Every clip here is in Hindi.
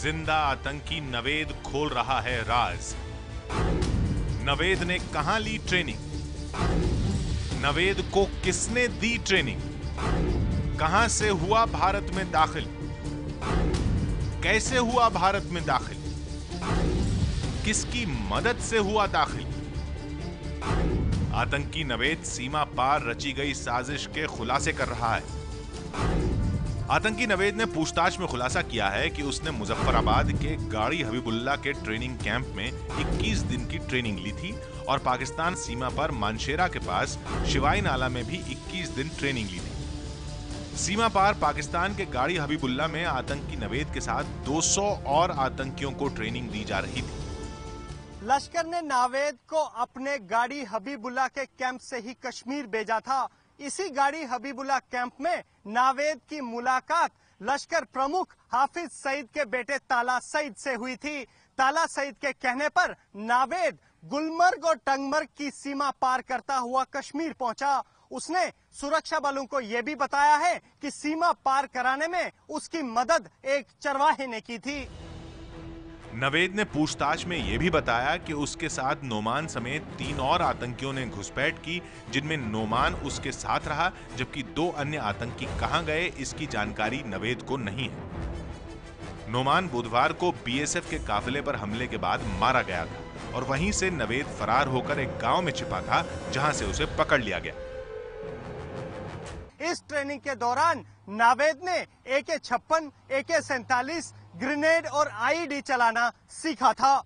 जिंदा आतंकी नवेद खोल रहा है राज। नवेद ने कहां ली ट्रेनिंग? नवेद को किसने दी ट्रेनिंग? कहां से हुआ भारत में दाखिल? कैसे हुआ भारत में दाखिल? किसकी मदद से हुआ दाखिल? आतंकी नवेद सीमा पार रची गई साजिश के खुलासे कर रहा है। आतंकी नवेद ने पूछताछ में खुलासा किया है कि उसने मुजफ्फराबाद के गाड़ी हबीबुल्ला के ट्रेनिंग कैंप में 21 दिन की ट्रेनिंग ली थी और पाकिस्तान सीमा पर मानशेरा के पास शिवाई नाला में भी 21 दिन ट्रेनिंग ली थी। सीमा पार पाकिस्तान के गाड़ी हबीबुल्ला में आतंकी नवेद के साथ 200 और आतंकियों को ट्रेनिंग दी जा रही थी। लश्कर ने नावेद को अपने गाड़ी हबीबुल्ला के कैंप से ही कश्मीर भेजा था। इसी गाड़ी हबीबुल्ला कैंप में नावेद की मुलाकात लश्कर प्रमुख हाफिज सईद के बेटे ताला सईद से हुई थी। ताला सईद के कहने पर नावेद गुलमर्ग और टंगमर्ग की सीमा पार करता हुआ कश्मीर पहुंचा। उसने सुरक्षा बलों को यह भी बताया है कि सीमा पार कराने में उसकी मदद एक चरवाहे ने की थी। नवेद ने पूछताछ में यह भी बताया कि उसके साथ नोमान समेत 3 और आतंकियों ने घुसपैठ की, जिनमें नोमान उसके साथ रहा, जबकि 2 अन्य आतंकी कहां गए इसकी जानकारी नवेद को नहीं है। नोमान बुधवार को बीएसएफ के काफिले पर हमले के बाद मारा गया था और वहीं से नवेद फरार होकर एक गांव में छिपा था, जहां से उसे पकड़ लिया गया। इस ट्रेनिंग के दौरान नावेद ने AK-56, AK-47 ग्रेनेड और आईडी चलाना सीखा था।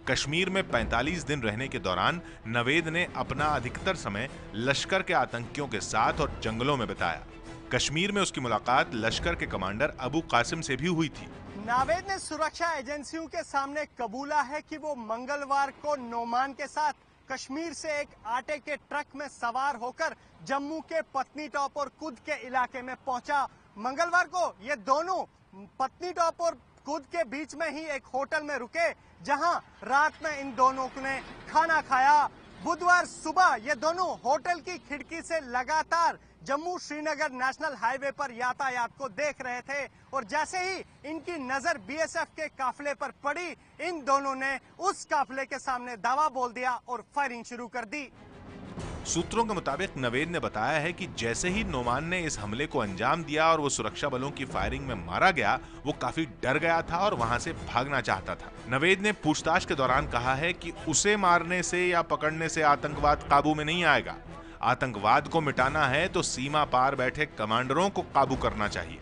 कश्मीर में 45 दिन रहने के दौरान नवेद ने अपना अधिकतर समय लश्कर के आतंकियों के साथ और जंगलों में बिताया। कश्मीर में उसकी मुलाकात लश्कर के कमांडर अबू कासिम से भी हुई थी। नावेद ने सुरक्षा एजेंसियों के सामने कबूला है कि वो मंगलवार को नोमान के साथ कश्मीर से एक आटे के ट्रक में सवार होकर जम्मू के पत्नी टॉप और कुद के इलाके में पहुंचा। मंगलवार को ये दोनों पत्नी टॉप और कुद के बीच में ही एक होटल में रुके, जहां रात में इन दोनों ने खाना खाया। बुधवार सुबह ये दोनों होटल की खिड़की से लगातार जम्मू श्रीनगर नेशनल हाईवे पर यातायात को देख रहे थे और जैसे ही इनकी नजर बीएसएफ के काफिले पर पड़ी, इन दोनों ने उस काफिले के सामने दावा बोल दिया और फायरिंग शुरू कर दी। सूत्रों के मुताबिक नवेद ने बताया है कि जैसे ही नोमान ने इस हमले को अंजाम दिया और वो सुरक्षा बलों की फायरिंग में मारा गया, वो काफी डर गया था और वहां से भागना चाहता था। नवेद ने पूछताछ के दौरान कहा है कि उसे मारने से या पकड़ने से आतंकवाद काबू में नहीं आएगा। आतंकवाद को मिटाना है तो सीमा पार बैठे कमांडरों को काबू करना चाहिए।